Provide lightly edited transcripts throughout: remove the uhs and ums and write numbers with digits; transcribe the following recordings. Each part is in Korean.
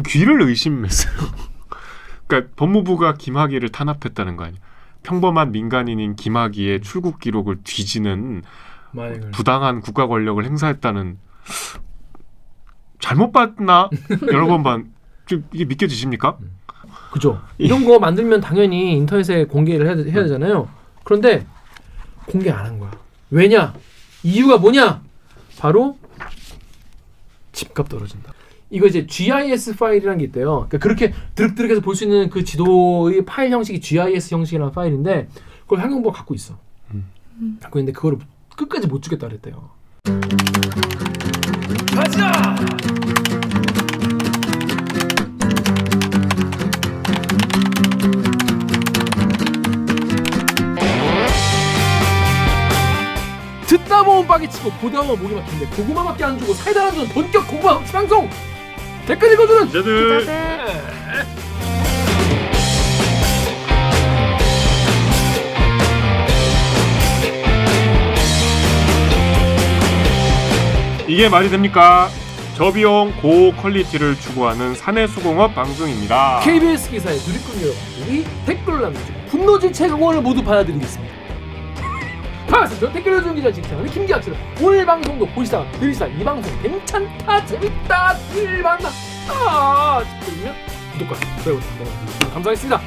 귀를 의심했어요. 그러니까 법무부가 김학의를 탄압했다는 거 아니야. 평범한 민간인인 김학의의 출국 기록을 뒤지는 부당한 국가 권력을 행사했다는. 잘못 봤나? 여러 번 반. 이게 믿겨지십니까? 그죠. 이런 거 만들면 당연히 인터넷에 공개를 해야 되잖아요. 그런데 공개 안 한 거야. 왜냐? 이유가 뭐냐? 바로 집값 떨어진다. 이거 이제 GIS 파일이라는 게 있대요. 그러니까 그렇게 드륵드륵해서 볼 수 있는 그 지도의 파일 형식이 GIS 형식이라는 파일인데 그걸 환경부가 갖고 있어. 갖고 있는데 그거를 끝까지 못 주겠다 그랬대요. 가자! 듣다 보면 빠개치고 보다 보면 목이 막힌데 고구마밖에 안 주고 사이다 안 주는 본격 고구마 섭취 방송! 댓글 읽어주는 기자들! 이게 말이 됩니까? 저비용 고퀄리티를 추구하는 사내수공업 방송입니다. KBS 기사의 누리꾼 여러분들이 댓글을 남겨주고 분노질책 응원을 모두 받아드리겠습니다. 반갑습니다. 댓글 읽어주는 기자 직장하는 김기학입니다. 오늘 방송도 보시다가 들으시다 이 방송 괜찮다 재밌다 들만나 싶으면 구독과 좋아요 부탁드립니다. 감사하겠습니다.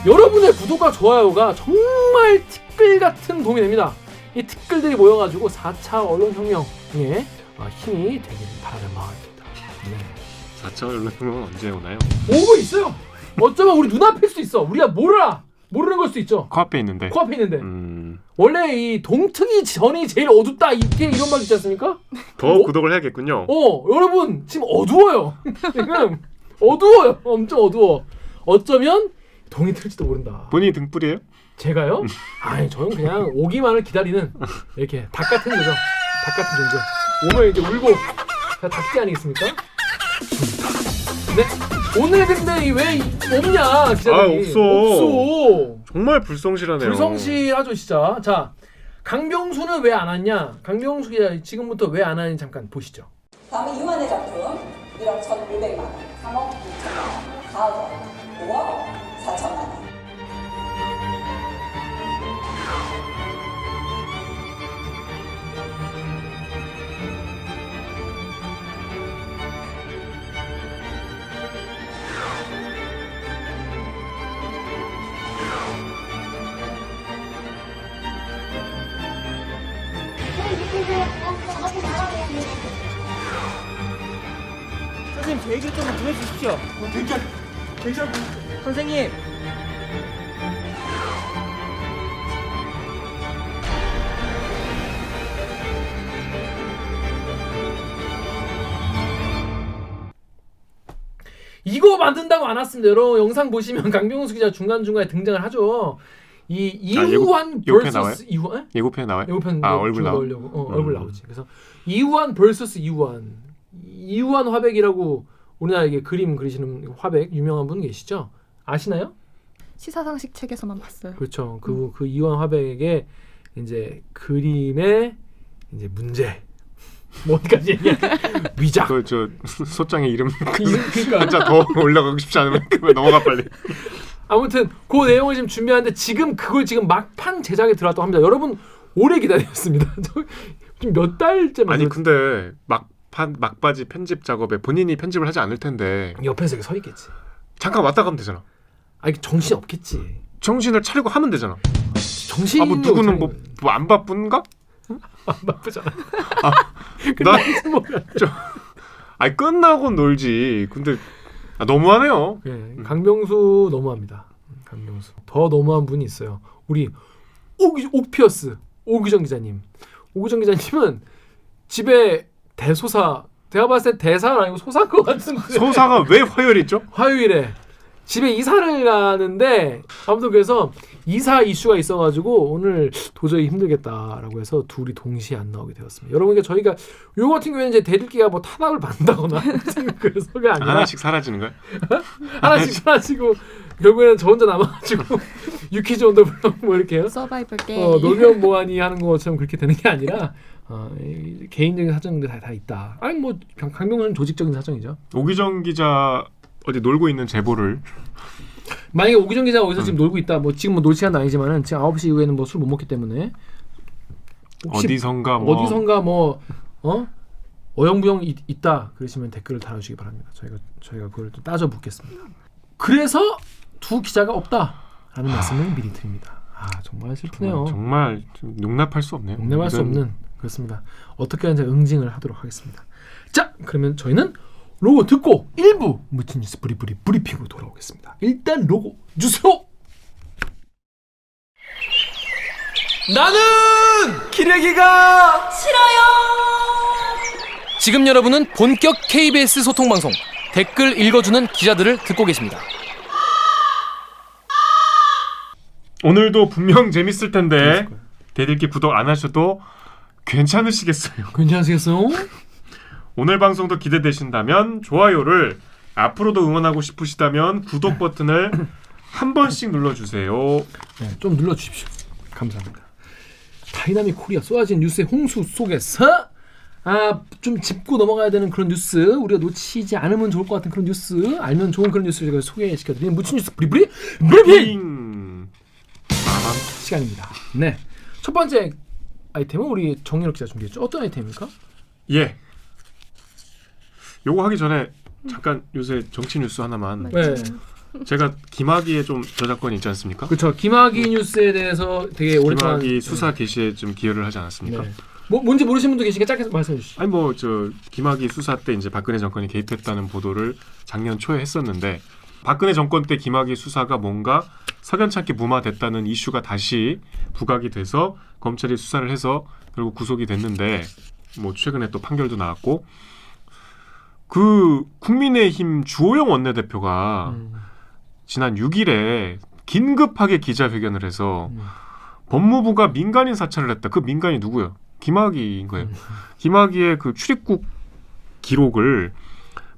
여러분의 구독과 좋아요가 정말 티끌 같은 도움이 됩니다. 이 티끌들이 모여가지고 4차 언론혁명에 힘이 되기를 바라는 마음입니다. 네. 4차 언론혁명은 언제 오나요? 오고 있어요. 어쩌면 우리 눈앞일 수도 있어. 우리가 모르는 걸 수도 있죠. 코앞에 있는데. 원래 이 동트기 전이 제일 어둡다 이렇게 이런 말 있지 않습니까? 더 구독을 해야겠군요. 여러분 지금 어두워요. 지금 어두워요. 엄청 어두워. 어쩌면 동이 틀지도 모른다. 본인이 등불이에요? 제가요? 아니 저는 그냥 오기만을 기다리는 이렇게 닭 같은 거죠. 닭 같은 존재. 오면 이제 울고 다 닭지 아니겠습니까? 네. 오늘 근데 왜 없냐 기자들이. 없어. 정말 불성실하네요. 불성실하죠 진짜. 자, 강병수는 왜 안 왔냐? 강병수 기자 지금부터 왜 안 하는지 잠깐 보시죠. 다음은 이완의 작품 1억 1,500만 원, 3억 2천만 원, 4억, 5억 4천만 원. 선생님 제 얘기를 좀 들어주십시오. 괜찮. 선생님. 이거 만든다고 안 왔습니다. 여러분 영상 보시면 강병수 기자 중간중간에 등장을 하죠. 이 이후환 vs 이후환? 예고편에 나와요? 예고편 얼굴 나오려고 얼굴 나오지. 그래서 이후환 vs 이후환 화백이라고 우리나라에 그림 그리시는 화백 유명한 분 계시죠? 아시나요? 시사상식 책에서만 봤어요. 그렇죠. 그 이후환 화백의 이제 그림의 이제 문제. 뭐까지 얘기해? 위작. 저 소장의 이름 그러니까 진짜 더 올라가고 싶지 않으면 그만 넘어가 빨리. 아무튼 그 내용을 지금 준비하는데 지금 그걸 지금 막판 제작에 들어왔다고 합니다. 여러분 오래 기다렸습니다. 지금 몇 달째. 아니 근데 막바지 편집 작업에 본인이 편집을 하지 않을 텐데 옆에서 서 있겠지. 잠깐 왔다 가면 되잖아. 아니 정신 없겠지. 정신을 차리고 하면 되잖아. 정신이 뭐 누구는 뭐 안 바쁜가? 안 바쁘잖아. 아니 끝나고 놀지. 근데 너무하네요. 네, 강병수 너무합니다. 강병수. 더 너무한 분이 있어요. 우리 옥피어스 오규정 기자님. 오규정 기자님은 집에 대소사. 제가 봤을 때 대사가 아니고 소사인 것 같은데. 소사가 왜 화요일이죠? 화요일에 집에 이사를 가는데 아무튼 그래서 이사 이슈가 있어가지고 오늘 도저히 힘들겠다라고 해서 둘이 동시에 안 나오게 되었습니다. 여러분 저희가 요 같은 경우에는 이제 대들기가 뭐 타락을 받는다거나 그래서가 아니라 하나씩 사라지는 거야? 하나씩 사라지고 결국에는 저 혼자 남아가지고 유키즈 온더 블럭 뭐 이렇게 서바이벌 게임. 놀면 뭐하니 하는 것처럼 그렇게 되는 게 아니라 개인적인 사정도 다 있다. 아니 뭐 강병수는 조직적인 사정이죠. 오기정 기자 어디 놀고 있는 제보를 만약에 오기정 기자가 어디서 지금 놀고 있다. 뭐 지금 뭐 놀 시간도 아니지만은 지금 9시 이후에는 뭐 술 못 먹기 때문에 어디선가 뭐 어영부영 있다 그러시면 댓글을 달아주시기 바랍니다. 저희가 그걸 또 따져 묻겠습니다. 그래서 두 기자가 없다라는 말씀을 미리 드립니다. 정말 슬프네요. 정말 좀 용납할 수 없네요. 용납할 수 없는 그렇습니다. 어떻게 하는지 응징을 하도록 하겠습니다. 자, 그러면 저희는 로고 듣고 1부 무친 뉴스 브리핑으로 돌아오겠습니다. 일단 로고 주세요. 나는 기레기가 싫어요. 지금 여러분은 본격 KBS 소통 방송 댓글 읽어주는 기자들을 듣고 계십니다. 오늘도 분명 재밌을 텐데 대들기 구독 안 하셔도 괜찮으시겠어요? 괜찮으시겠어요? 오늘 방송도 기대되신다면 좋아요를, 앞으로도 응원하고 싶으시다면 구독 버튼을 한 번씩 눌러주세요. 네, 좀 눌러주십시오. 감사합니다. 다이나믹 코리아 쏟아진 뉴스의 홍수 속에서 좀 짚고 넘어가야 되는 그런 뉴스, 우리가 놓치지 않으면 좋을 것 같은 그런 뉴스, 알면 좋은 그런 뉴스를 제가 소개시켜드리는 무친 뉴스 브리핑 시간입니다. 네, 첫 번째 아이템은 우리 정연욱 기자 준비했죠. 어떤 아이템입니까? 예. 요거 하기 전에 잠깐 요새 정치 뉴스 하나만. 네, 제가 김학의에 좀 저작권이 있지 않습니까? 그렇죠. 김학의 뉴스에 대해서 되게 오랫동안 김학의 수사 개시에 좀 기여를 하지 않았습니까? 네. 뭔지 모르시는 분도 계시니까 짧게 말씀해 주시죠. 아니 뭐 저 김학의 수사 때 이제 박근혜 정권이 개입했다는 보도를 작년 초에 했었는데, 박근혜 정권 때 김학의 수사가 뭔가 석연찮게 무마됐다는 이슈가 다시 부각이 돼서 검찰이 수사를 해서 결국 구속이 됐는데, 뭐 최근에 또 판결도 나왔고, 그 국민의힘 주호영 원내대표가 지난 6일에 긴급하게 기자회견을 해서 법무부가 민간인 사찰을 했다. 그 민간이 누구예요? 김학의인 거예요. 김학의의 그 출입국 기록을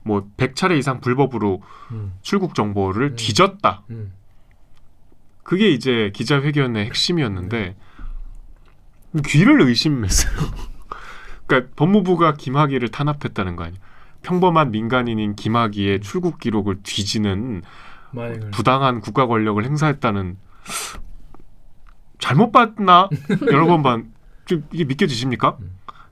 뭐 100차례 이상 불법으로 출국 정보를 뒤졌다. 그게 이제 기자회견의 핵심이었는데 귀를 의심했어요. 그러니까 법무부가 김학의를 탄압했다는 거 아니에요. 평범한 민간인인 김학의의 출국 기록을 뒤지는 부당한 국가 권력을 행사했다는, 잘못 봤나? 여러 번 반 이게 믿겨지십니까?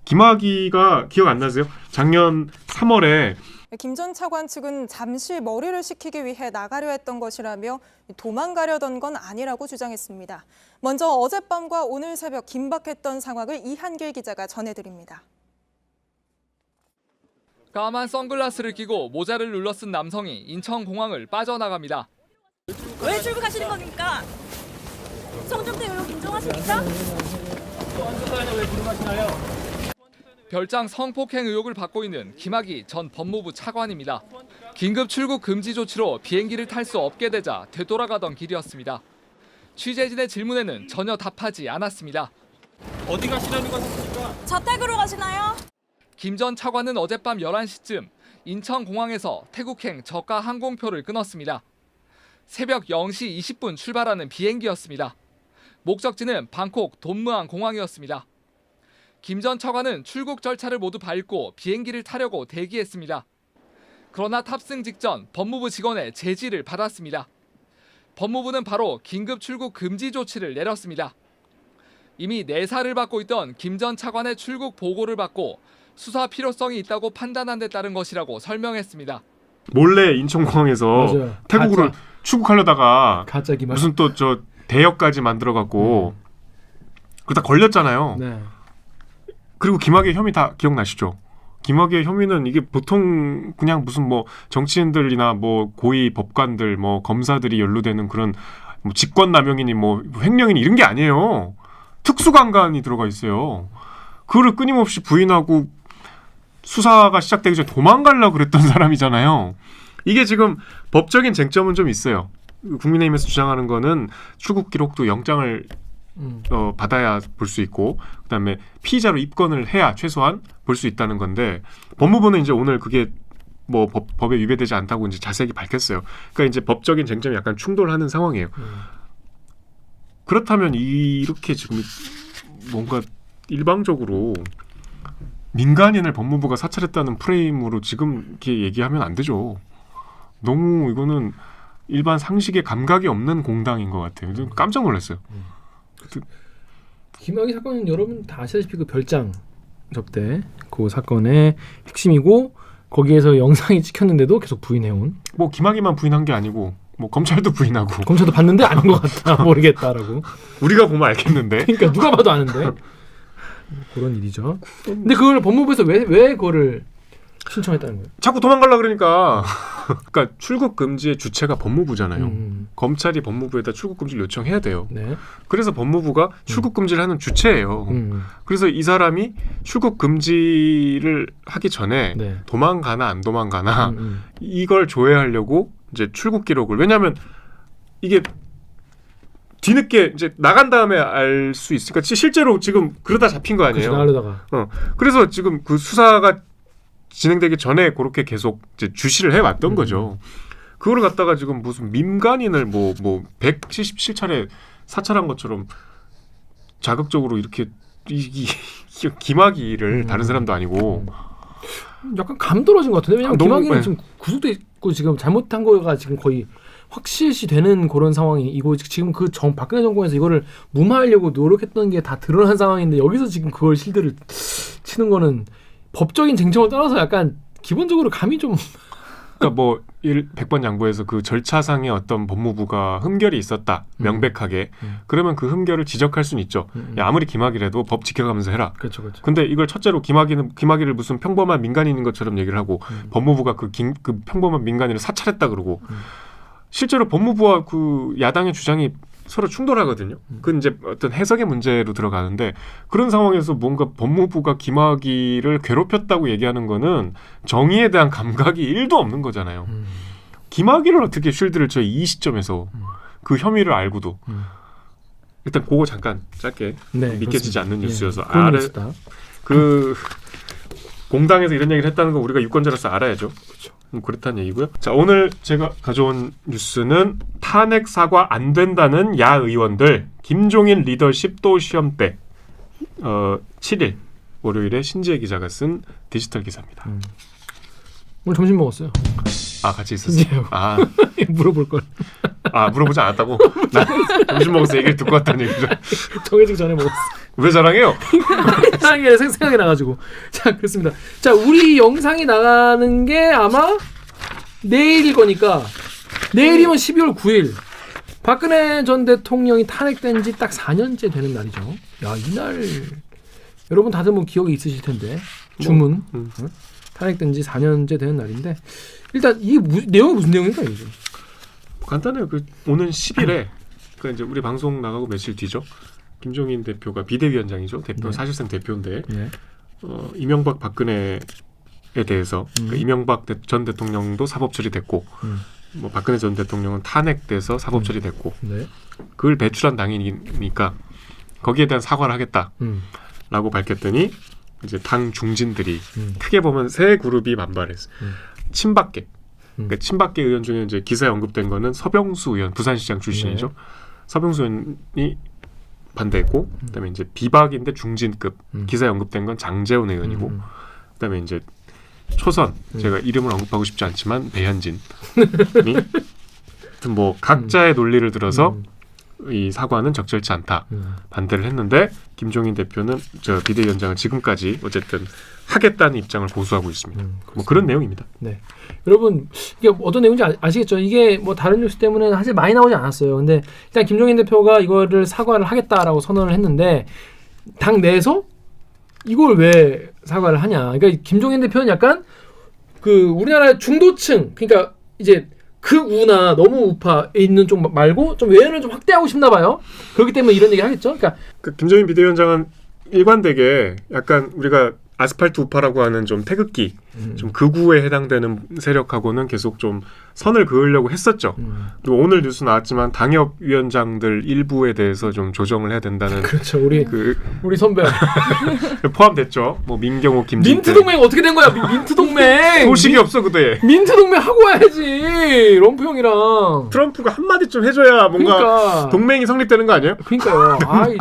김학의가 기억 안 나세요? 작년 3월에 김 전 차관 측은 잠시 머리를 식히기 위해 나가려 했던 것이라며 도망가려던 건 아니라고 주장했습니다. 먼저 어젯밤과 오늘 새벽 긴박했던 상황을 이한길 기자가 전해드립니다. 까만 선글라스를 끼고 모자를 눌러 쓴 남성이 인천공항을 빠져나갑니다. 왜 출국하시는 겁니까? 성정대 의혹 인정하십니까? 별장 성폭행 의혹을 받고 있는 김학의 전 법무부 차관입니다. 긴급 출국 금지 조치로 비행기를 탈 수 없게 되자 되돌아가던 길이었습니다. 취재진의 질문에는 전혀 답하지 않았습니다. 어디 가시려는 것입니까? 자택으로 가시나요? 김 전 차관은 어젯밤 11시쯤 인천공항에서 태국행 저가 항공표를 끊었습니다. 새벽 0시 20분 출발하는 비행기였습니다. 목적지는 방콕 돈무안 공항이었습니다. 김 전 차관은 출국 절차를 모두 밟고 비행기를 타려고 대기했습니다. 그러나 탑승 직전 법무부 직원의 제지를 받았습니다. 법무부는 바로 긴급 출국 금지 조치를 내렸습니다. 이미 내사를 받고 있던 김 전 차관의 출국 보고를 받고 수사 필요성이 있다고 판단한 데 따른 것이라고 설명했습니다. 몰래 인천공항에서 맞아요. 태국으로 출국하려다가 가짜 김학의. 무슨 또 저 대역까지 만들어갖고 그러다 걸렸잖아요. 네. 그리고 김학의 혐의 다 기억나시죠? 김학의 혐의는 이게 보통 그냥 무슨 뭐 정치인들이나 뭐 고위 법관들, 뭐 검사들이 연루되는 그런 뭐 직권남용이니 뭐 횡령이니 이런 게 아니에요. 특수강간이 들어가 있어요. 그거를 끊임없이 부인하고 수사가 시작되기 전에 도망가려고 그랬던 사람이잖아요. 이게 지금 법적인 쟁점은 좀 있어요. 국민의힘에서 주장하는 거는 출국 기록도 영장을 받아야 볼 수 있고, 그다음에 피의자로 입건을 해야 최소한 볼 수 있다는 건데, 법무부는 이제 오늘 그게 뭐 법에 위배되지 않다고 이제 자세히 밝혔어요. 그러니까 이제 법적인 쟁점이 약간 충돌하는 상황이에요. 그렇다면 이렇게 지금 뭔가 일방적으로 민간인을 법무부가 사찰했다는 프레임으로 지금 이렇게 얘기하면 안 되죠. 너무 이거는 일반 상식의 감각이 없는 공당인 것 같아요. 깜짝 놀랐어요. 김학의 사건은 여러분 다 아시다시피 그 별장 접대 그 사건의 핵심이고 거기에서 영상이 찍혔는데도 계속 부인해온. 뭐 김학의만 부인한 게 아니고 뭐 검찰도 부인하고 검찰도 봤는데 아닌 것 같다 모르겠다라고. 우리가 보면 알겠는데. 그러니까 누가 봐도 아는데 그런 일이죠. 근데 그걸 법무부에서 왜 그거를 신청했다는 거예요? 자꾸 도망가려 그러니까. 그러니까 출국 금지의 주체가 법무부잖아요. 검찰이 법무부에다 출국 금지를 요청해야 돼요. 네. 그래서 법무부가 출국 금지를 하는 주체예요. 그래서 이 사람이 출국 금지를 하기 전에 네. 도망가나 안 도망가나 이걸 조회하려고 이제 출국 기록을, 왜냐하면 이게 뒤늦게 이제 나간 다음에 알 수 있으니까 실제로 지금 그러다 잡힌 거 아니에요. 나가려다가. 그래서 지금 그 수사가 진행되기 전에 그렇게 계속 이제 주시를 해왔던 거죠. 그거를 갖다가 지금 무슨 민간인을 뭐 177차례 사찰한 것처럼 자극적으로 이렇게 김학의를 다른 사람도 아니고 약간 감 떨어진 것 같은데. 왜냐면 너무, 김학의는 네. 지금 구속돼 있고 지금 잘못한 거가 지금 거의 확실시 되는 그런 상황이 이거 지금 그 박근혜 정권에서 이거를 무마하려고 노력했던 게 다 드러난 상황인데 여기서 지금 그걸 실드를 치는 거는 법적인 쟁점을 떠나서 약간 기본적으로 감이 좀 그러니까 뭐 100번 양보해서 그 절차상의 어떤 법무부가 흠결이 있었다 명백하게 그러면 그 흠결을 지적할 수는 있죠. 야, 아무리 김학의라도 법 지켜가면서 해라. 그렇죠. 근데 이걸 첫째로 김학의를 무슨 평범한 민간인인 것처럼 얘기를 하고 법무부가 그 평범한 민간인을 사찰했다 그러고 실제로 법무부와 그 야당의 주장이 서로 충돌하거든요. 그건 이제 어떤 해석의 문제로 들어가는데 그런 상황에서 뭔가 법무부가 김학의를 괴롭혔다고 얘기하는 거는 정의에 대한 감각이 1도 없는 거잖아요. 김학의를 어떻게 쉴드를 쳐 이 시점에서 그 혐의를 알고도 일단 그거 잠깐 짧게 믿겨지지 않는 뉴스여서 그 공당에서 이런 얘기를 했다는 거 우리가 유권자로서 알아야죠. 그렇죠. 그렇다는 얘기고요. 자, 오늘 제가 가져온 뉴스는 탄핵 사과 안 된다는 야 의원들 김종인 리더십 또 시험 때 7일 월요일에 신지혜 기자가 쓴 디지털 기사입니다. 오늘 점심 먹었어요. 아, 같이 있었어요. 아, 물어볼 걸. 아, 물어보지 않았다고? 나 점심 먹어서 얘기를 듣고 왔다는 얘기죠. 정해지기 전에 먹었어. 왜 자랑해요? 자랑이 생각이 나가지고. 자, 그렇습니다. 자, 우리 영상이 나가는 게 아마 내일일 거니까 내일이면 12월 9일 박근혜 전 대통령이 탄핵된 지 딱 4년째 되는 날이죠. 야, 이날 여러분 다들 뭐 기억이 있으실 텐데 주문 탄핵된 지 4년째 되는 날인데 일단 이 내용이 무슨 내용인가요? 이게? 간단해요. 오는 10일에 그 이제 우리 방송 나가고 며칠 뒤죠. 김종인 대표가 비대위원장이죠. 대표 네. 사실상 대표인데 네. 이명박 박근혜에 대해서 그러니까 이명박 전 대통령도 사법 처리됐고 뭐 박근혜 전 대통령은 탄핵돼서 사법 처리됐고 네. 그걸 배출한 당이니까 거기에 대한 사과를 하겠다라고 밝혔더니 이제 당 중진들이 크게 보면 세 그룹이 반발했어요. 친박계. 그러니까 친박계 의원 중에 이제 기사에 언급된 거는 서병수 의원, 부산시장 출신이죠. 네. 서병수 의원이 반대했고, 그다음에 이제 비박인데 중진급 기사에 언급된 건 장제원 의원이고, 그다음에 이제 초선 제가 이름을 언급하고 싶지 않지만 배현진이 뭐 각자의 논리를 들어서 이 사과는 적절치 않다 반대를 했는데 김종인 대표는 저 비대위원장은 지금까지 어쨌든 하겠다는 입장을 고수하고 있습니다. 뭐 그런 내용입니다. 네, 여러분 이게 어떤 내용인지 아시겠죠? 이게 뭐 다른 뉴스 때문에 사실 많이 나오지 않았어요. 근데 일단 김종인 대표가 이거를 사과를 하겠다라고 선언을 했는데 당 내에서 이걸 왜 사과를 하냐? 그러니까 김종인 대표는 약간 그 우리나라의 중도층, 그러니까 이제 극우나 너무 우파에 있는 쪽 말고 좀 외연을 좀 확대하고 싶나 봐요. 그렇기 때문에 이런 얘기 하겠죠. 그러니까 그 김종인 비대위원장은 일관되게 약간 우리가 아스팔트 우파라고 하는 좀 태극기 좀 극우에 해당되는 세력하고는 계속 좀 선을 그으려고 했었죠. 또 오늘 뉴스 나왔지만 당협위원장들 일부에 대해서 좀 조정을 해야 된다는 그렇죠. 우리 선배 포함됐죠. 뭐 민경호, 김진태. 민트 동맹 어떻게 된 거야? 민트 동맹 소식이 없어 그대. 민트 동맹 하고 와야지. 럼프 형이랑 트럼프가 한마디 좀 해줘야 뭔가 그러니까. 동맹이 성립되는 거 아니에요? 그러니까요.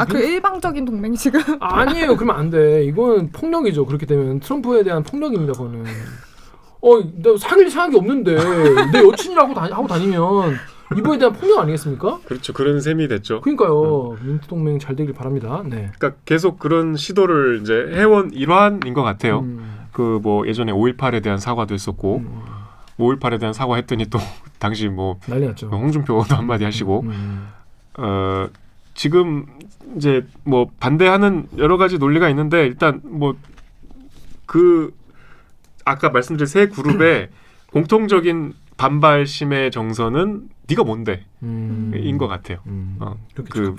그 일방적인 동맹이 지금. 아니에요. 그러면 안 돼. 이건 폭력이죠. 그렇게 되면 트럼프에 대한 폭력입니다. 그거는. 나 사귈 생각이 없는데 내 여친이라고 하고 다니면 이번에 대한 폭력 아니겠습니까? 그렇죠. 그런 셈이 됐죠. 그러니까요. 민트 동맹 잘 되길 바랍니다. 네. 그러니까 계속 그런 시도를 이제 해온 일환인 것 같아요. 그 뭐 예전에 5.18에 대한 사과도 했었고 5.18에 대한 사과했더니 또 당시 뭐 난리 났죠. 홍준표도 한마디 하시고 지금 이제 뭐 반대하는 여러 가지 논리가 있는데 일단 뭐 그 아까 말씀드린 세 그룹의 공통적인 반발심의 정서는 네가 뭔데 인 것 같아요. 그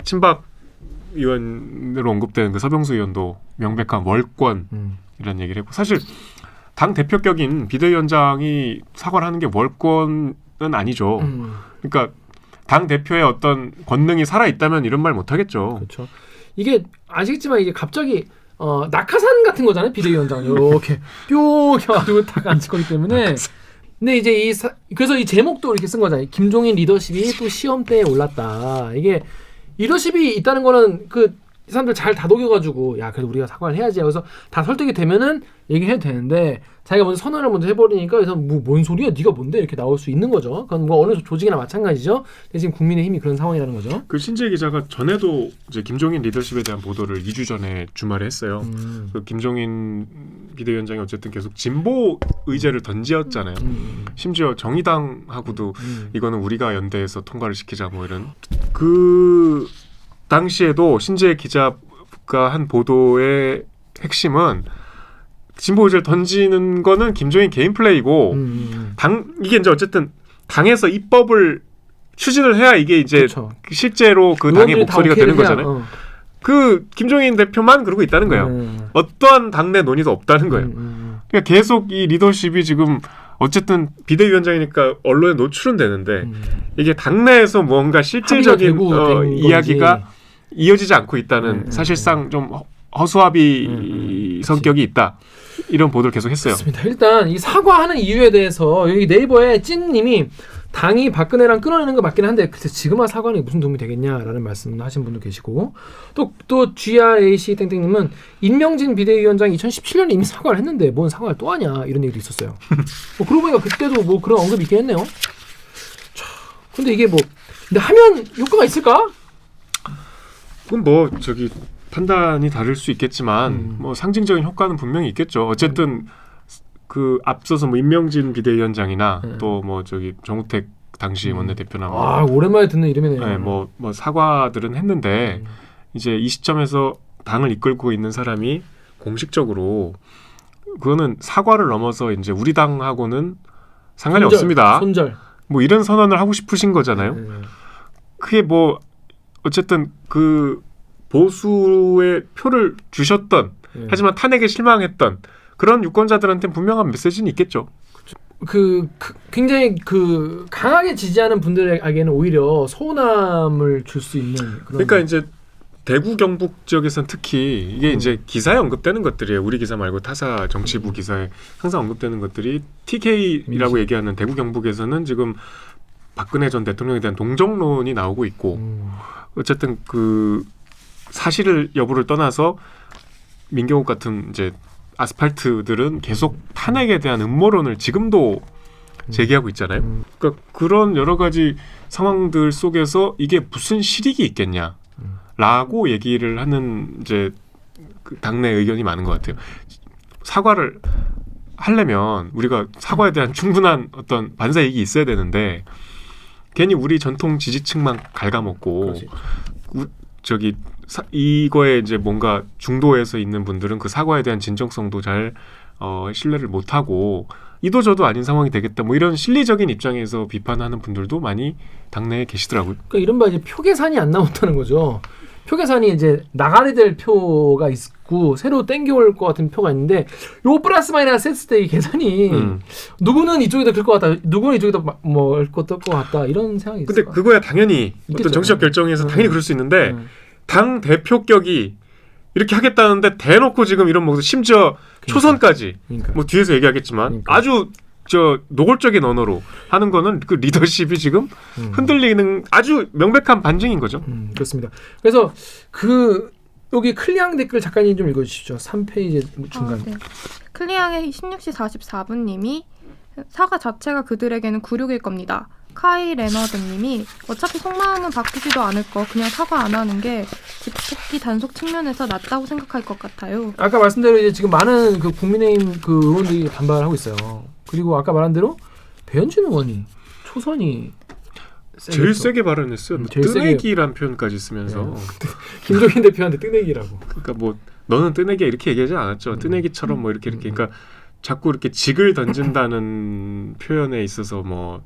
친박 의원으로 언급되는 그 서병수 의원도 명백한 월권 이런 얘기를 했고 사실 당 대표격인 비대위원장이 사과를 하는 게 월권은 아니죠. 그러니까 당 대표의 어떤 권능이 살아 있다면 이런 말 못 하겠죠. 그렇죠. 이게 아시겠지만 이게 갑자기 낙하산 같은 거잖아요. 비대위원장 이렇게 뿅 해가지고 딱 앉을 거기 때문에. 근데 이제 그래서 이 제목도 이렇게 쓴 거잖아요. 김종인 리더십이 또 시험대에 올랐다. 이게 리더십이 있다는 거는 이 사람들 잘 다독여가지고 야 그래도 우리가 사과를 해야지. 그래서 다 설득이 되면은 얘기해도 되는데 자기가 먼저 선언을 먼저 해버리니까 그래서 뭔 소리야? 네가 뭔데? 이렇게 나올 수 있는 거죠. 그건 뭐 어느 조직이나 마찬가지죠. 근데 지금 국민의힘이 그런 상황이라는 거죠. 그 신재 기자가 전에도 이제 김종인 리더십에 대한 보도를 2주 전에 주말에 했어요. 그 김종인 비대위원장이 어쨌든 계속 진보 의제를 던지었잖아요. 심지어 정의당하고도 이거는 우리가 연대해서 통과를 시키자 뭐 이런 그 당시에도 신재 기자가 한 보도의 핵심은 진보 의제를 던지는 거는 김종인 개인 플레이고 이게 이제 어쨌든 당에서 입법을 추진을 해야 이게 이제 그렇죠. 실제로 그 당의 목소리가 되는 거잖아요. 그 김종인 대표만 그러고 있다는 거예요. 어떠한 당내 논의도 없다는 거예요. 그러니까 계속 이 리더십이 지금 어쨌든 비대위원장이니까 언론에 노출은 되는데 이게 당내에서 뭔가 실질적인 이야기가 이어지지 않고 있다는 사실상 좀 허수아비 성격이 있다. 이런 보도를 계속 했어요. 그렇습니다. 일단 이 사과하는 이유에 대해서 여기 네이버에 찐님이 당이 박근혜랑 끊어내는 거 맞긴 한데 글쎄 지금 사과는 무슨 도움이 되겠냐라는 말씀을 하신 분도 계시고 또 GRAC 땡땡님은 임명진 비대위원장이 2017년에 이미 사과를 했는데 뭔 사과를 또 하냐 이런 얘기도 있었어요. 뭐 그러고 보니까 그때도 뭐 그런 언급이 있긴 했네요. 자, 근데 이게 뭐 근데 하면 효과가 있을까? 그건 뭐 저기 판단이 다를 수 있겠지만 뭐 상징적인 효과는 분명히 있겠죠. 어쨌든 그 앞서서 뭐 임명진 비대위원장이나 또 뭐 저기 정우택 당시 원내대표나 뭐 오랜만에 듣는 이름이네요. 네, 뭐 사과들은 했는데 이제 이 시점에서 당을 이끌고 있는 사람이 공식적으로 그거는 사과를 넘어서 이제 우리 당하고는 상관이 없습니다. 손절. 뭐 이런 선언을 하고 싶으신 거잖아요. 그게 뭐 어쨌든 그 보수의 표를 주셨던 하지만 탄핵에 실망했던 그런 유권자들한테 분명한 메시지는 있겠죠. 굉장히 강하게 지지하는 분들에게는 오히려 서운함을 줄 수 있는 그런. 그러니까 이제 대구 경북 지역에서는 특히 이게 이제 기사에 언급되는 것들이에요. 우리 기사 말고 타사 정치부 기사에 항상 언급되는 것들이 TK라고 얘기하는 대구 경북에서는 지금 박근혜 전 대통령에 대한 동정론이 나오고 있고 어쨌든 그 사실을 여부를 떠나서 민경욱 같은 이제 아스팔트들은 계속 탄핵에 대한 음모론을 지금도 제기하고 있잖아요. 그러니까 그런 여러 가지 상황들 속에서 이게 무슨 실익이 있겠냐라고 얘기를 하는 이제 그 당내 의견이 많은 것 같아요. 사과를 하려면 우리가 사과에 대한 충분한 어떤 반사이익이 있어야 되는데 괜히 우리 전통 지지층만 갉아먹고 저기 이거에 이제 뭔가 중도에서 있는 분들은 그 사과에 대한 진정성도 잘 신뢰를 못하고 이도저도 아닌 상황이 되겠다 뭐 이런 실리적인 입장에서 비판하는 분들도 많이 당내에 계시더라고요. 그러니까 이른바 이제 표 계산이 안 나온다는 거죠. 표 계산이 이제 나가야 될 표가 있고 새로 땡겨올 것 같은 표가 있는데 요 플러스 마이너스 했을 때 이 계산이 누구는 이쪽에다 클 것 같다, 누구는 이쪽에다 뭐할 것도 것 같다 이런 생각이 있어요. 근데 그거야 당연히 있겠죠. 어떤 정치적 결정에서 당연히 그럴 수 있는데 당 대표격이 이렇게 하겠다는데 대놓고 지금 이런 뭐 심지어 초선까지 그러니까. 뭐 뒤에서 얘기하겠지만 그러니까. 아주 노골적인 언어로 하는 거는 그 리더십이 지금 흔들리는 아주 명백한 반증인 거죠. 그렇습니다. 그래서 여기 클리앙 댓글 작가님 좀 읽어주시죠. 3페이지 중간. 네. 클리앙의 16시 44분님이 사과 자체가 그들에게는 굴욕일 겁니다. 카이 레너드님이 어차피 속마음은 바꾸지도 않을 거 그냥 사과 안 하는 게 집토끼 단속 측면에서 낫다고 생각할 것 같아요. 아까 말씀대로 이제 지금 많은 그 국민의힘 그 의원들이 반발하고 있어요. 그리고 아까 말한 대로 배현진 의원이 초선이 제일 세게 발언했어요. 제일 뜨내기란 표현까지 쓰면서 김종인 대표한테 뜨내기라고. 그러니까 뭐 너는 뜨내기야 이렇게 얘기하지 않았죠. 뜨내기처럼 뭐 이렇게 그러니까 자꾸 이렇게 직을 던진다는 표현에 있어서 뭐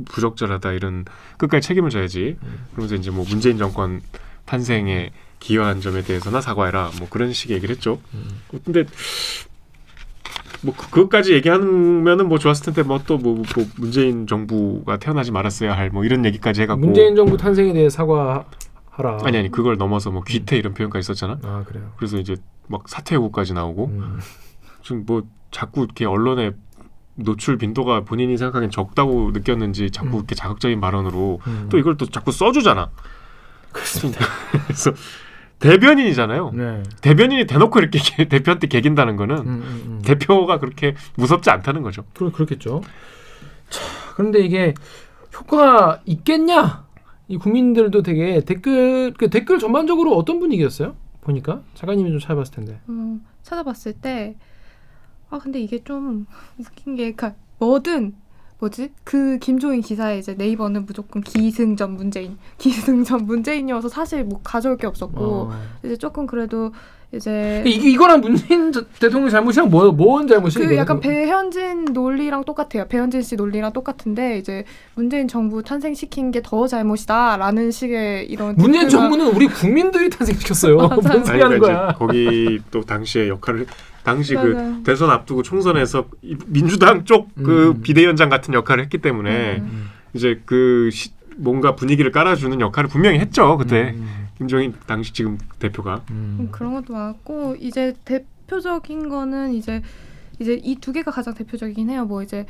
부적절하다 이런 끝까지 책임을 져야지. 그러면서 이제 뭐 문재인 정권 탄생에 기여한 점에 대해서나 사과해라 뭐 그런 식의 얘기를 했죠. 근데 뭐 그것까지 얘기하면은 뭐 좋았을 텐데 뭐 또 뭐 문재인 정부가 태어나지 말았어야 할 뭐 이런 얘기까지 해갖고 문재인 정부 탄생에 대해 사과하라. 아니 그걸 넘어서 뭐 귀태 이런 표현까지 썼잖아. 아 그래요. 그래서 이제 막 사퇴 요구까지 나오고 지금 뭐 자꾸 이렇게 언론에 노출 빈도가 본인이 생각하기엔 적다고 느꼈는지 자꾸 이렇게 자극적인 발언으로 또 이걸 또 자꾸 써주잖아. 그렇습니다. 그래서 대변인이잖아요. 네. 대변인이 대놓고 이렇게 대표한테 개긴다는 거는 대표가 그렇게 무섭지 않다는 거죠. 그렇겠죠. 자, 그런데 이게 효과가 있겠냐? 이 국민들도 되게 댓글 전반적으로 어떤 분위기였어요? 보니까 작가님이 좀 찾아봤을 텐데. 찾아봤을 때 근데 이게 좀 웃긴 게 뭐지? 그 김종인 기사에 이제 네이버는 무조건 기승전 문재인이어서 사실 뭐 가져올 게 없었고 이제 조금 그래도 이제 이거랑 문재인 대통령 잘못이랑 뭔 잘못이에요? 그 약간 배현진 논리랑 똑같아요. 배현진 씨 논리랑 똑같은데 이제 문재인 정부 탄생시킨 게 더 잘못이다라는 식의 이런 문재인 정부는 우리 국민들이 탄생시켰어요. 뭔 소리 하는 거야? 거기 또 당시의 역할을 당시 맞아요. 그 대선 앞두고 총선에서 민주당 쪽 그 비대위원장 같은 역할을 했기 때문에 이제 뭔가 분위기를 깔아주는 역할을 분명히 했죠 그때 김종인 당시 지금 대표가 그런 것도 많았고 이제 대표적인 거는 이제 이 두 개가 가장 대표적이긴 해요. 뭐 이제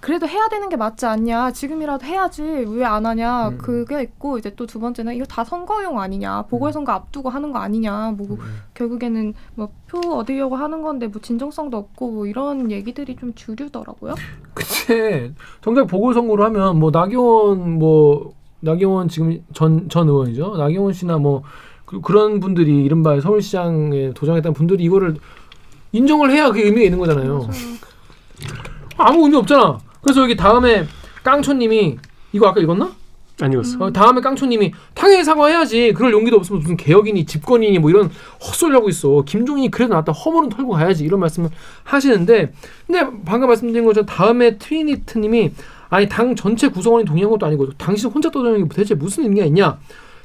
그래도 해야 되는 게 맞지 않냐, 지금이라도 해야지 왜 안 하냐, 그게 있고 이제 또 두 번째는 이거 다 선거용 아니냐, 보궐선거 앞두고 하는 거 아니냐, 뭐 결국에는 뭐 표 얻으려고 하는 건데 뭐 진정성도 없고 뭐 이런 얘기들이 좀 주류더라고요. 그때 정작 보궐선거로 하면 뭐 나경원 지금 전 의원이죠. 나경원 씨나 뭐 그런 분들이 이른바 서울시장에 도전했던 분들이 이거를 인정을 해야 그게 의미가 있는 거잖아요. 맞아요. 아무 의미 없잖아. 그래서 여기 다음에 깡초님이 이거 아까 읽었나? 안 읽었어. 다음에 깡초님이 당연히 사과해야지. 그럴 용기도 없으면 무슨 개혁이니 집권이니 뭐 이런 헛소리 하고 있어. 김종인이 그래도 낫다. 허물은 털고 가야지. 이런 말씀을 하시는데 근데 방금 말씀드린 것처럼 다음에 트위니트님이 아니 당 전체 구성원이 동의한 것도 아니고 당신 혼자 떠드는 게 대체 무슨 의미가 있냐.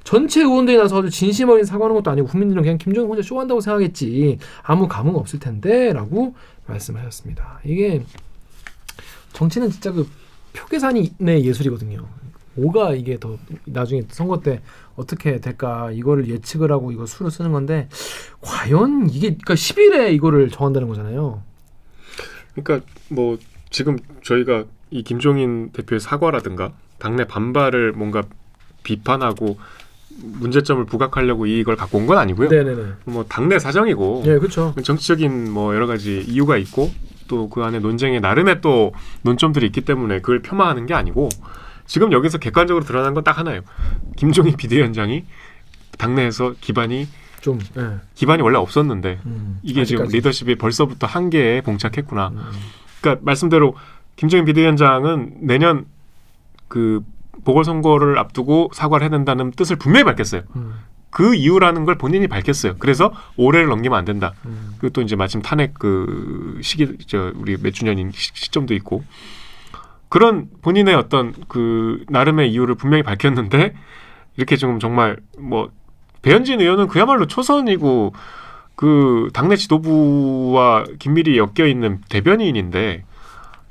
전체 의원들이 나서 진심 어린 사과하는 것도 아니고 국민들은 그냥 김종인 혼자 쇼한다고 생각했지. 아무 감흥 없을 텐데 라고 말씀하셨습니다. 이게 정치는 진짜 그 표계산의 예술이거든요. 뭐가 이게 더 나중에 선거 때 어떻게 될까 이거를 예측을 하고 이거 수를 쓰는 건데 과연 이게 그러니까 10일에 이거를 정한다는 거잖아요. 그러니까 뭐 지금 저희가 이 김종인 대표의 사과라든가 당내 반발을 뭔가 비판하고 문제점을 부각하려고 이걸 갖고 온 건 아니고요. 네네네. 뭐 당내 사정이고 네, 그렇죠. 정치적인 뭐 여러 가지 이유가 있고 또 그 안에 논쟁에 나름의 또 논점들이 있기 때문에 그걸 폄하하는 게 아니고 지금 여기서 객관적으로 드러난 건 딱 하나예요. 김종인 비대위원장이 당내에서 기반이 원래 없었는데 이게 아직까지. 지금 리더십이 벌써부터 한계에 봉착했구나. 그러니까 말씀대로 김종인 비대위원장은 내년 그 보궐선거를 앞두고 사과를 해야 된다는 뜻을 분명히 밝혔어요. 그 이유라는 걸 본인이 밝혔어요. 그래서 올해를 넘기면 안 된다. 그리고 또 이제 마침 탄핵 그 시기 우리 몇 주년인 시점도 있고 그런 본인의 어떤 그 나름의 이유를 분명히 밝혔는데 이렇게 좀 정말 뭐 배현진 의원은 그야말로 초선이고 그 당내 지도부와 긴밀히 엮여 있는 대변인인데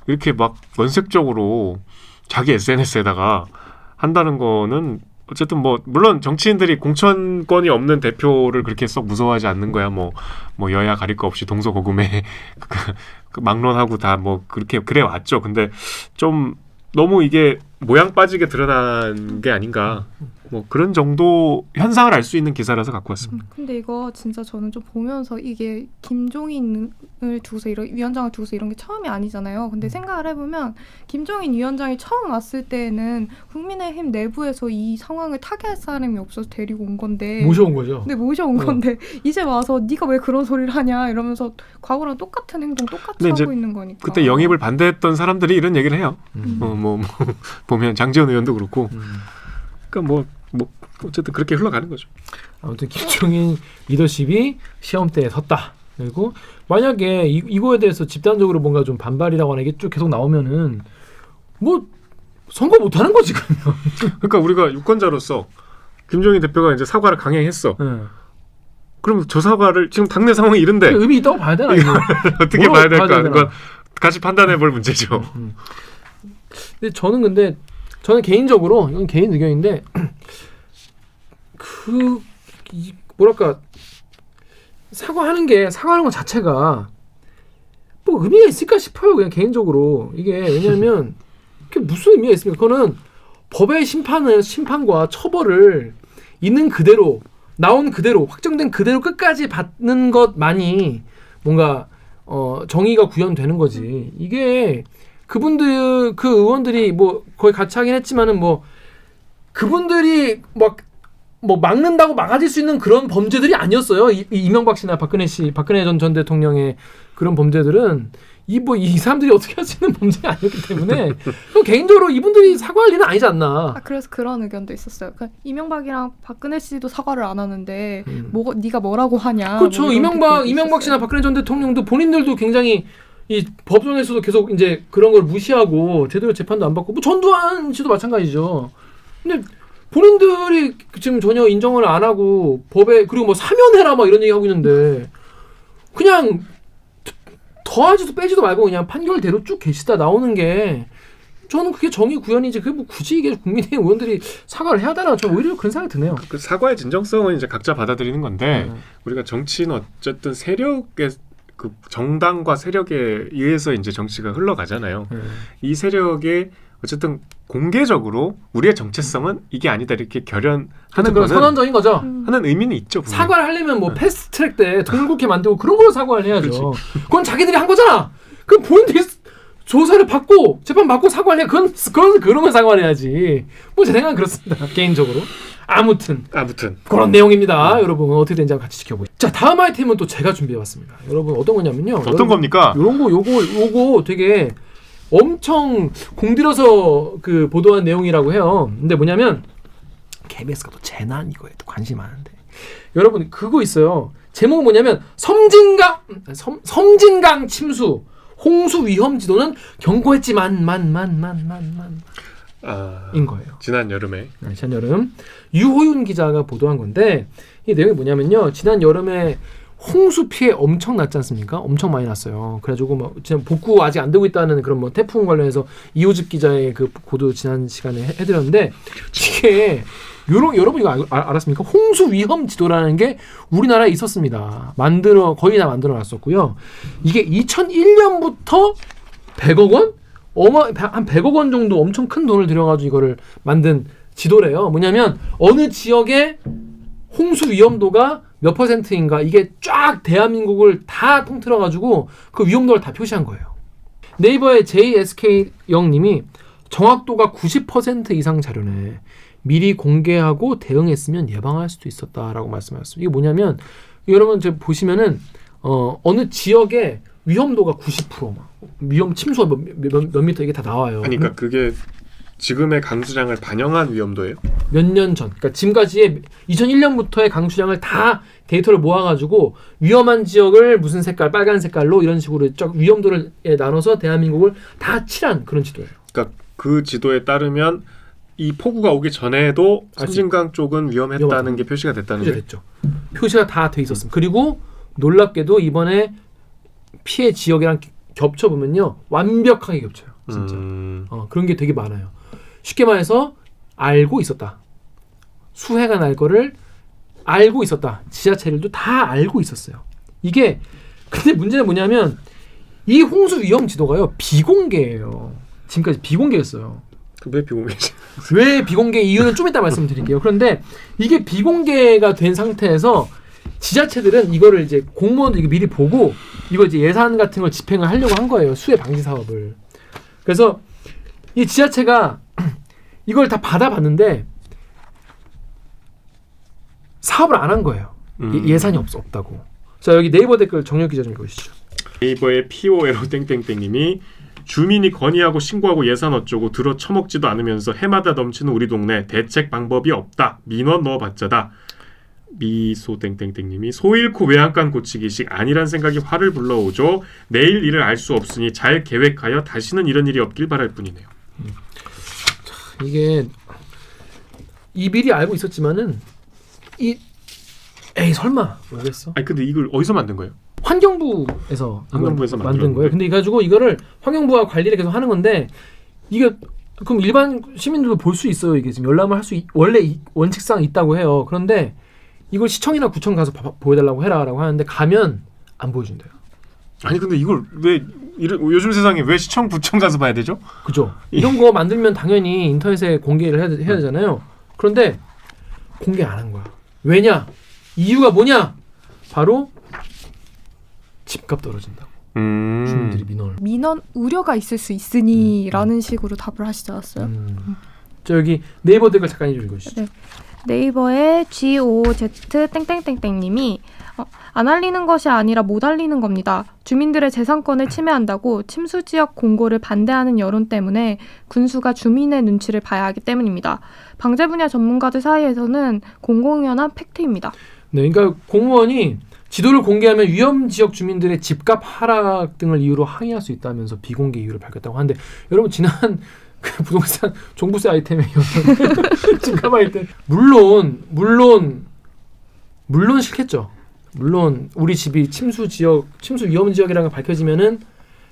이렇게 막 원색적으로 자기 SNS에다가 한다는 거는 어쨌든 뭐 물론 정치인들이 공천권이 없는 대표를 그렇게 썩 무서워하지 않는 거야. 뭐 여야 가릴 거 없이 동서고금에 그 막론하고 다 뭐 그렇게 그래 왔죠. 근데 좀 너무 이게 모양 빠지게 드러난 게 아닌가. 뭐 그런 정도 현상을 알 수 있는 기사라서 갖고 왔습니다. 근데 이거 진짜 저는 좀 보면서 이게 김종인을 두고서 위원장을 두고서 이런 게 처음이 아니잖아요. 근데 생각을 해보면 김종인 위원장이 처음 왔을 때는 국민의힘 내부에서 이 상황을 타개할 사람이 없어서 데리고 온 건데 모셔온 거죠. 네, 모셔온 건데 이제 와서 네가 왜 그런 소리를 하냐 이러면서 과거랑 똑같은 행동 똑같이 근데 하고 있는 거니까. 그때 영입을 반대했던 사람들이 이런 얘기를 해요. 뭐 보면 장지원 의원도 그렇고. 그러니까 뭐 어쨌든 그렇게 흘러가는 거죠. 아무튼 김종인 리더십이 시험대에 섰다. 그리고 만약에 이거에 대해서 집단적으로 뭔가 좀 반발이라고 하는 게 쭉 계속 나오면은 뭐 선거 못 하는 거지 그러면. 그러니까 우리가 유권자로서 김종인 대표가 이제 사과를 강행했어. 그럼 저 사과를 지금 당내 상황이 이런데 의미 있다고 봐야 되나 이거? 어떻게 봐야 될까 하는 건 같이 판단해 볼 문제죠. 근데 저는 개인적으로 이건 개인 의견인데 뭐랄까 사과하는 것 자체가 뭐 의미가 있을까 싶어요. 그냥 개인적으로 이게 왜냐하면 그게 무슨 의미가 있습니까? 그거는 법의 심판과 처벌을 있는 그대로 나온 그대로 확정된 그대로 끝까지 받는 것만이 뭔가 정의가 구현되는 거지. 이게 그분들 그 의원들이 뭐 거의 같이 하긴 했지만은 뭐 그분들이 막 뭐 막는다고 막아질 수 있는 그런 범죄들이 아니었어요. 이명박 씨나 박근혜 전 대통령의 그런 범죄들은 이 사람들이 어떻게 할 수 있는 범죄가 아니었기 때문에 개인적으로 이분들이 사과할 일은 아니지 않나. 그래서 그런 의견도 있었어요. 그러니까 이명박이랑 박근혜 씨도 사과를 안 하는데 네가 뭐라고 하냐. 그렇죠. 뭐 이명박 씨나 박근혜 전 대통령도 본인들도 굉장히 이 법정에서도 계속 이제 그런 걸 무시하고 제대로 재판도 안 받고 뭐 전두환 씨도 마찬가지죠. 근데 본인들이 지금 전혀 인정을 안 하고 법에 그리고 뭐 사면해라 막 이런 얘기 하고 있는데 그냥 더하지도 빼지도 말고 그냥 판결대로 쭉 계시다 나오는 게 저는 그게 정의 구현이지 그게 뭐 굳이 이게 국민의힘 의원들이 사과를 해야 되나 저는 오히려 그런 생각이 드네요. 그 사과의 진정성은 이제 각자 받아들이는 건데 우리가 정치는 어쨌든 세력의 그 정당과 세력에 의해서 이제 정치가 흘러가잖아요. 이 세력의 어쨌든 공개적으로 우리의 정체성은 이게 아니다 이렇게 결연하는 그런 선언적인 거죠. 하는 의미는 있죠. 분명히. 사과를 하려면 뭐 패스트트랙 때 동물국회 만들고 그런 걸로 사과를 해야죠. 그건 자기들이 한 거잖아. 그럼 본인들이 조사를 받고 재판 받고 사과를 해. 그건 그런 걸 사과를 해야지. 뭐 제 생각은 그렇습니다. 개인적으로. 아무튼 그런 내용입니다. 여러분 어떻게 되는지 같이 지켜보죠. 자 다음 아이템은 또 제가 준비해봤습니다. 여러분 어떤 거냐면요. 어떤 겁니까? 이런 거 요거 되게 엄청 공들여서 그 보도한 내용이라고 해요. 근데 뭐냐면 KBS가 또 재난 이거에 또 관심이 많은데 여러분 그거 있어요. 제목은 뭐냐면 섬진강 침수 홍수 위험 지도는 경고했지만 인 거예요. 지난 여름에 지난 여름 유호윤 기자가 보도한 건데 이 내용이 뭐냐면요. 지난 여름에 홍수 피해 엄청 났지 않습니까? 엄청 많이 났어요. 그래가지고 뭐 지금 복구 아직 안 되고 있다는 그런 뭐 태풍 관련해서 이호집 기자의 그 보도 지난 시간에 해드렸는데 이게 여러분 이거 알았습니까? 홍수 위험 지도라는 게 우리나라에 있었습니다. 거의 다 만들어 놨었고요. 이게 2001년부터 100억 원? 한 100억 원 정도 엄청 큰 돈을 들여가지고 이거를 만든 지도래요. 뭐냐면 어느 지역의 홍수 위험도가 몇 %인가 이게 쫙 대한민국을 다 통틀어가지고 그 위험도를 다 표시한 거예요. 네이버의 JSK0님이 정확도가 90% 이상 자료네. 미리 공개하고 대응했으면 예방할 수도 있었다라고 말씀하셨습니다. 이게 뭐냐면 여러분 보시면은 어느 지역의 위험도가 90% 막 위험 침수가 몇 미터 이게 다 나와요. 그러니까 그게 지금의 강수량을 반영한 위험도예요? 몇 년 전, 그러니까 지금까지의 2001년부터의 강수량을 다 데이터를 모아가지고 위험한 지역을 무슨 색깔, 빨간 색깔로 이런 식으로 쫙 위험도를 나눠서 대한민국을 다 칠한 그런 지도예요. 그러니까 그 지도에 따르면 이 폭우가 오기 전에도 섬진강 쪽은 위험했다는 게 표시가 됐다는 거예요? 됐죠. 표시가 다 돼 있었습니다. 그리고 놀랍게도 이번에 피해 지역이랑 겹쳐보면요. 완벽하게 겹쳐요. 진짜. 그런 게 되게 많아요. 쉽게 말해서 알고 있었다. 수해가 날 거를 알고 있었다. 지자체들도 다 알고 있었어요. 이게 근데 문제는 뭐냐면 이 홍수 위험 지도가요. 비공개예요. 지금까지 비공개였어요. 왜 비공개지? 왜 비공개 이유는 좀 이따 말씀드릴게요. 그런데 이게 비공개가 된 상태에서 지자체들은 이거를 이제 공무원들이 미리 보고 이거 이제 예산 같은 걸 집행을 하려고 한 거예요. 수해 방지 사업을. 그래서 이 지자체가 이걸 다 받아봤는데 사업을 안 한 거예요. 예산이 없다고. 자, 여기 네이버 댓글 정렬 기자 좀 읽으시죠. 네이버의 POLO 땡땡땡님이 주민이 건의하고 신고하고 예산 어쩌고 들어 처먹지도 않으면서 해마다 넘치는 우리 동네 대책 방법이 없다. 민원 넣어봤자다. 미소 땡땡땡님이 소 잃고 외양간 고치기식 아니란 생각이 화를 불러오죠. 내일 일을 알 수 없으니 잘 계획하여 다시는 이런 일이 없길 바랄 뿐이네요. 이게 이 미리 알고 있었지만은 에이 설마 모르겠어. 아니 근데 이걸 어디서 만든 거예요? 환경부에서 만든 거예요. 근데 이가지고 이거를 환경부가 관리를 계속 하는 건데 이게 그럼 일반 시민들도 볼 수 있어요. 이게 지금 열람을 할 수 원래 원칙상 있다고 해요. 그런데 이걸 시청이나 구청 가서 보여달라고 해라라고 하는데 가면 안 보여준대요. 아니 근데 이걸 왜 요즘 세상에 왜 시청 구청 가서 봐야 되죠? 그죠. 이런 거 만들면 당연히 인터넷에 공개를 해야 되잖아요. 그런데 공개 안 한 거야. 왜냐? 이유가 뭐냐? 바로 집값 떨어진다고. 주민들이 민원 우려가 있을 수 있으니라는 식으로 답을 하시지 않았어요? 저 여기 네이버 댓글 잠깐 읽어주시죠. 네. 네이버의 GOZ 땡땡땡땡님이 안 알리는 것이 아니라 못 알리는 겁니다. 주민들의 재산권을 침해한다고 침수지역 공고를 반대하는 여론 때문에 군수가 주민의 눈치를 봐야 하기 때문입니다. 방재 분야 전문가들 사이에서는 공공연한 팩트입니다. 네, 그러니까 공무원이 지도를 공개하면 위험 지역 주민들의 집값 하락 등을 이유로 항의할 수 있다면서 비공개 이유를 밝혔다고 하는데 여러분 지난 그 부동산 종부세 아이템에 집값 아이템 물론 싫겠죠. 물론 우리 집이 침수 위험 지역이라는 걸 밝혀지면은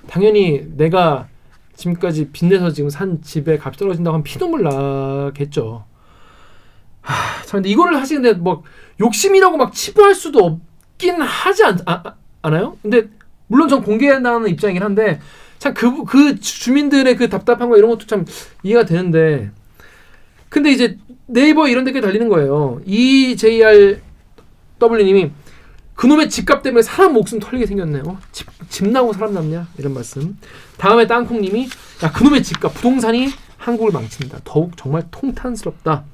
당연히 내가 지금까지 빚내서 지금 산 집에 값이 떨어진다고 하면 피눈물 나겠죠. 참 근데 이거를 하시는데 뭐 욕심이라고 막 치부할 수도 없긴 하지 않아요? 근데 물론 전 공개한다는 입장이긴 한데 참 그 주민들의 그 답답한 거 이런 것도 참 이해가 되는데 근데 이제 네이버 이런 댓글 달리는 거예요. EJRW님이 그놈의 집값 때문에 사람 목숨 털리게 생겼네. 집 나고 사람 남냐? 이런 말씀. 다음에 땅콩님이 야 그놈의 집값 부동산이 한국을 망친다. 더욱 정말 통탄스럽다.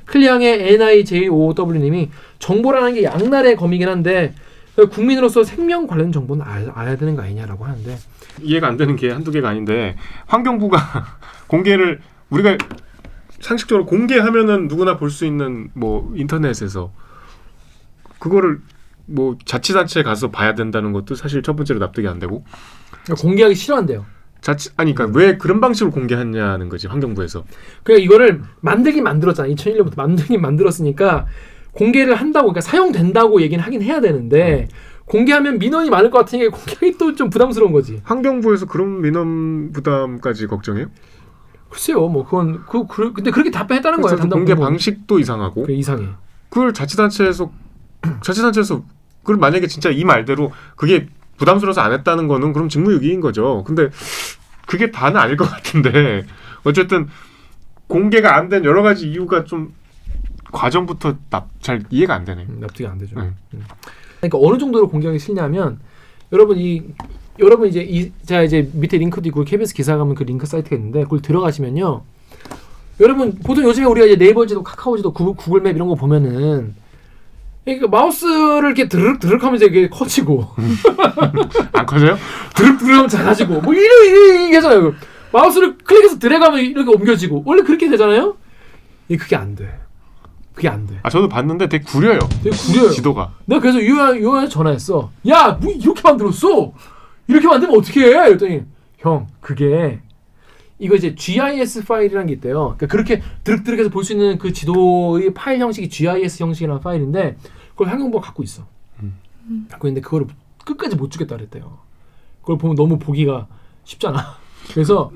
클리앙의 NIJOW님이 정보라는 게 양날의 검이긴 한데 국민으로서 생명 관련 정보는 알아야 되는 거 아니냐라고 하는데 이해가 안 되는 게 한두 개가 아닌데 환경부가 공개를 우리가 상식적으로 공개하면은 누구나 볼 수 있는 뭐 인터넷에서 그거를 뭐 자치단체에 가서 봐야 된다는 것도 사실 첫 번째로 납득이 안 되고 공개하기 싫어한대요. 그러니까 왜 그런 방식으로 공개했냐는 거지 환경부에서. 그러니까 이거를 만들긴 만들었잖아. 2001년부터 만들긴 만들었으니까 공개를 한다고 그러니까 사용된다고 얘기는 하긴 해야 되는데 공개하면 민원이 많을 것 같으니까 공개하기 또 좀 부담스러운 거지. 환경부에서 그런 민원 부담까지 걱정해요? 글쎄요. 뭐 근데 그렇게 답변했다는 거예요. 공개 방식도 이상하고. 이상해. 그걸 자치단체에서 그걸 만약에 진짜 이 말대로 그게 부담스러워서 안 했다는 거는 그럼 직무유기인 거죠. 근데 그게 다는 아닐 것 같은데 어쨌든 공개가 안 된 여러 가지 이유가 좀 과정부터 잘 이해가 안 되네. 납득이 안 되죠. 그러니까 어느 정도로 공개하기 싫냐면 여러분 이제 제가 이제 밑에 링크도 있고 KBS 기사 가면 그 링크 사이트가 있는데 그걸 들어가시면요. 여러분 보통 요즘에 우리가 이제 네이버 지도, 카카오 지도, 구글맵 이런 거 보면은 그러니까 마우스를 이렇게 드륵 하면 이게 커지고 안 커져요? 드륵 하면 작아지고 뭐 이렇게 하잖아요. 마우스를 클릭해서 드래그하면 이렇게 옮겨지고 원래 그렇게 되잖아요. 그게 안 돼. 저도 봤는데 되게 구려요. 지도가. 내가 그래서 유아한테 전화했어. 야, 뭐 이렇게 만들었어? 이렇게 만들면 어떻게 해? 그랬더니 형, 그게 이거 이제 GIS 파일이라는 게 있대요. 그러니까 그렇게 드륵드륵해서 볼 수 있는 그 지도의 파일 형식이 GIS 형식이라는 파일인데 그걸 환경부가 갖고 있어. 갖고 있는데 그거를 끝까지 못 주겠다 그랬대요. 그걸 보면 너무 보기가 쉽잖아. 그래서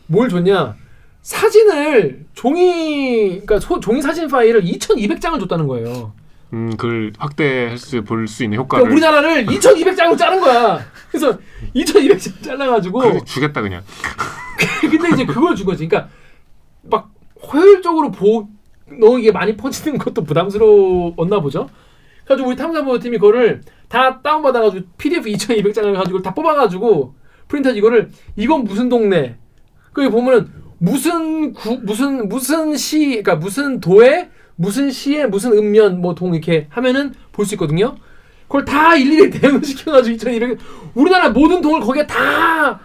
뭘 줬냐? 사진을 그러니까 종이 사진 파일을 2,200장을 줬다는 거예요. 그걸 확대할 수 볼 수 있는 효과를. 그러니까 우리나라를 2,200장을 자른 거야. 그래서 2,200장 잘라가지고. 그래, 주겠다 그냥. 근데 이제 그걸 준 거지. 그러니까 막 효율적으로 너무 이게 많이 퍼지는 것도 부담스러웠나 보죠. 그래가지고 우리 탐사보도팀이 그거를 다 다운받아가지고 PDF 2,200장을 가지고 다 뽑아가지고 프린터 이거를 이건 무슨 동네. 거기 보면은 무슨 시, 그러니까 무슨 도에 무슨 시에 무슨 읍면 뭐 동 이렇게 하면은 볼 수 있거든요. 그걸 다 일일이 대응을 시켜가지고 2,200 우리나라 모든 동을 거기에 다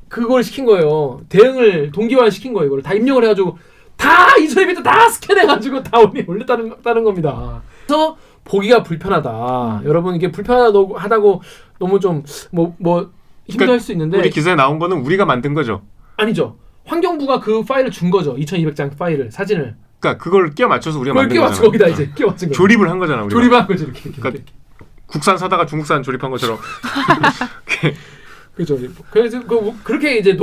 그걸 시킨 거예요. 대응을 동기화 시킨 거예요. 이걸 다 입력을 해가지고 다 2,200도 다 스캔해가지고 다 올렸다는 겁니다. 그래서 보기가 불편하다. 여러분 이게 불편하다고 너무 좀 뭐 힘들할 수 있는데 우리 기사에 나온 거는 우리가 만든 거죠. 아니죠. 환경부가 그 파일을 준 거죠. 2,200장 파일을 사진을. 그러니까 그걸 끼워 맞춰서 우리가 그걸 만든 끼워 거잖아. 맞춰 거기다 이제 끼워 맞춘 거. 조립을 한 거잖아. 우리가. 조립한 거지 이렇게. 그러니까 국산 사다가 중국산 조립한 것처럼. 그렇죠. 그래서 그렇게 이제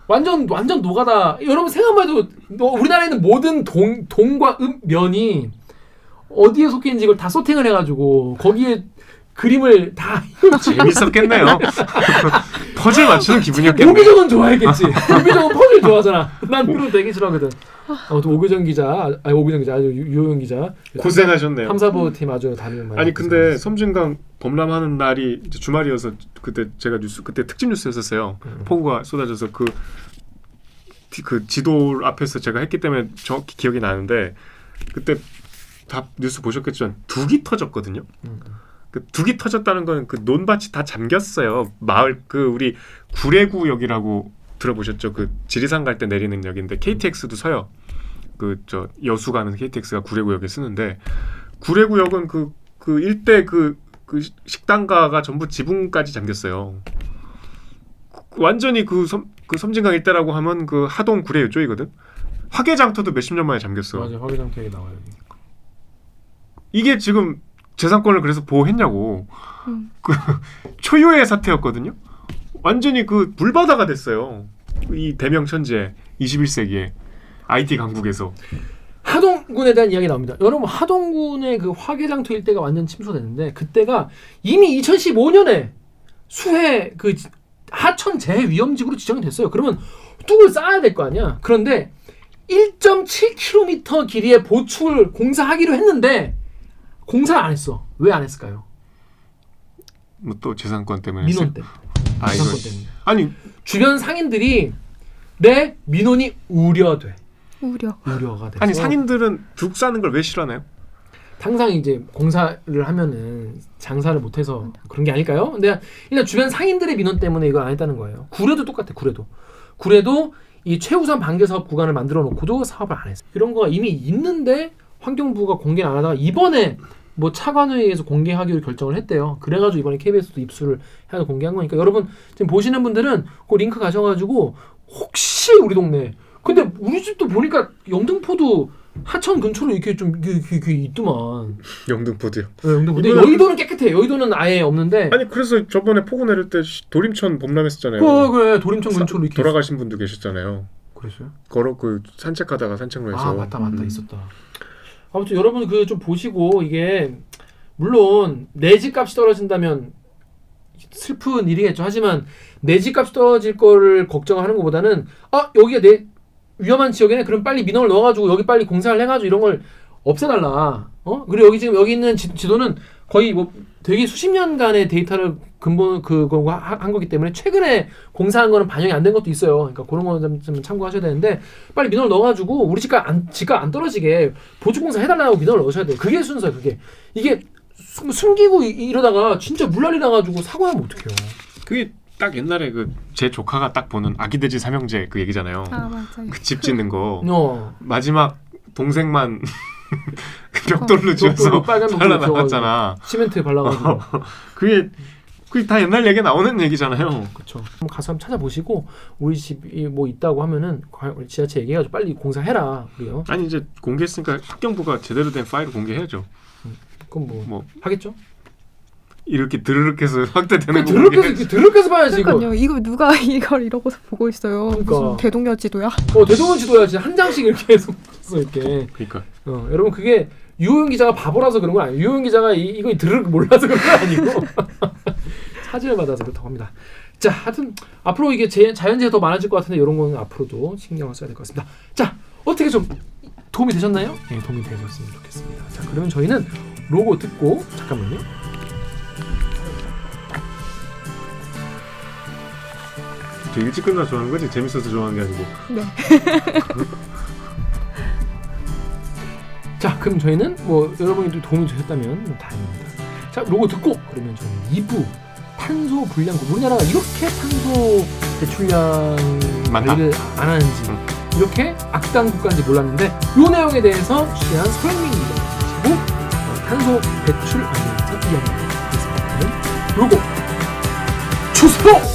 완전 노가다. 여러분 생각만 해도 우리나라에 있는 모든 동과 면이 어디에 속해 있는지 이걸 다 소팅을 해가지고 거기에 그림을 다 재밌었겠네요. 퍼즐 맞추는 기분이었겠네. 오규정은 좋아했겠지. 오규정은 퍼즐 좋아하잖아. 난 그런 거 되게 싫어하거든. 오규정 기자, 유호영 기자 고생하셨네요. 탐사보팀 아주 다른 말. 아니 근데 섬진강 범람하는 날이 이제 주말이어서 그때 제가 그때 특집 뉴스였었어요. 폭우가 쏟아져서 그 지도 앞에서 제가 했기 때문에 정확히 기억이 나는데 그때 다 뉴스 보셨겠지만 둑이 터졌거든요. 그 둑이 터졌다는 건 그 논밭이 다 잠겼어요. 마을 우리 구례구역이라고 들어보셨죠? 그 지리산 갈 때 내리는 역인데 KTX도 서요. 저 여수 가는 KTX가 구례구역에 쓰는데 구례구역은 그 일대 그 식당가가 전부 지붕까지 잠겼어요. 완전히 그 섬진강 일대라고 하면 그 하동 구례 이쪽이거든. 화개장터도 몇십 년 만에 잠겼어. 맞아, 화개장터 얘기 나와요. 이게 지금 재산권을 그래서 보호했냐고. 그 초유의 사태였거든요. 완전히 그 물바다가 됐어요. 이 대명천지에 21세기에 IT 강국에서. 하동군에 대한 이야기 나옵니다. 여러분 하동군의 그 화개장터 일대가 완전 침수됐는데 그때가 이미 2015년에 수해 그 하천 재위험지구로 지정이 됐어요. 그러면 뚝을 쌓아야 될 거 아니야. 그런데 1.7km 길이의 보충을 공사하기로 했는데 공사를 안 했어. 왜 안 했을까요? 뭐 또 재산권 때문에 민원 때문에. 재산권 이거. 때문에. 아니 주변 상인들이 내 민원이 우려가 돼서. 아니 상인들은 둑 싸는 걸 왜 싫어하나요? 항상 이제 공사를 하면은 장사를 못해서 그런 게 아닐까요? 근데 일단 주변 상인들의 민원 때문에 이걸 안 했다는 거예요. 구례도 똑같아. 구례도 이 최우선 반개 사업 구간을 만들어 놓고도 사업을 안 했어요. 이런 거가 이미 있는데 환경부가 공개를 안 하다가 이번에 뭐 차관회의에서 공개하기로 결정을 했대요. 그래가지고 이번에 KBS도 입수를 해서 공개한 거니까 여러분 지금 보시는 분들은 그 링크 가셔가지고 혹시 우리 동네 근데 우리 집도 보니까 영등포도 하천 근처로 이렇게 좀 있더만. 영등포도요. 네, 영등포. 근데 여의도는 깨끗해. 여의도는 아예 없는데. 아니 그래서 저번에 폭우 내릴 때 도림천 범람했었잖아요. 그래 도림천 근처로 이렇게 돌아가신 분도 계셨잖아요. 그랬어요? 그 산책하다가 산책로에서. 아 맞다 있었다. 아무튼 여러분 그 좀 보시고 이게 물론 내 집값이 떨어진다면 슬픈 일이겠죠. 하지만 내 집값이 떨어질 거를 걱정하는 것보다는 여기가 내 위험한 지역이네. 그럼 빨리 민원을 넣어가지고 여기 빨리 공사를 해가지고 이런 걸 없애달라. 그리고 여기 있는 지도는 거의 뭐 되게 수십 년간의 데이터를 근본 그거 한 거기 때문에 최근에 공사한 거는 반영이 안 된 것도 있어요. 그러니까 그런 거 좀 참고하셔야 되는데 빨리 민원을 넣어가지고 우리 집값 안 떨어지게 보충공사 해달라고 민원을 넣으셔야 돼요. 그게 순서예요. 이게 숨기고 이러다가 진짜 물난리 나가지고 사고 나면 어떡해요. 그게 딱 옛날에 제 조카가 딱 보는 아기돼지 삼형제 그 얘기잖아요. 아 맞아요. 그 집 짓는 거. 마지막 동생만 벽돌로 벽돌로 지어서 빨간 벽돌로 발라놨잖아. 시멘트 발라가지고. 그게 그게 다 옛날 얘기 나오는 얘기잖아요. 그렇죠. 한번 가서 한번 찾아보시고 우리 집이 뭐 있다고 하면은 지자체 얘기해가지고 빨리 공사해라 우리요. 아니 이제 공개했으니까 환경부가 제대로 된 파일을 공개해야죠. 그럼 뭐 하겠죠? 이렇게 드르륵해서 확대되는 거 드럽게서 봐야지 이거. 그러니까요. 이거 누가 이걸 이러고서 보고 있어요. 그러니까. 무슨 대동여 지도야? 대동원 지도야 진짜 한 장씩 이렇게 해서 이렇게. 그러니까 여러분 그게 유호영 기자가 바보라서 그런 건 아니에요. 유호영 기자가 이거 드르륵 몰라서 그런 건 아니고 사진을 받아서 그렇다고 합니다. 자, 하여튼 앞으로 이게 자연재해 더 많아질 것 같은데 이런 거는 앞으로도 신경을 써야 될 것 같습니다. 자, 어떻게 좀 도움이 되셨나요? 네, 도움이 되셨으면 좋겠습니다. 자, 그러면 저희는 로고 듣고 잠깐만요. 저 일찍 끝나 좋아하는 거지 재밌어서 좋아하는 게 아니고. 네. 자, 그럼 저희는 뭐 여러분이 도움이 되셨다면 다행입니다. 자, 로고 듣고 그러면 저희는 2부 탄소 불량국 우리나라가 이렇게 탄소 배출량 안 하는지 이렇게 악당 국가인지 몰랐는데 이 내용에 대해서 취재한 서현민 기자가 계시고 탄소 배출 안전에서 이야기하겠습니다. 로고 주세요.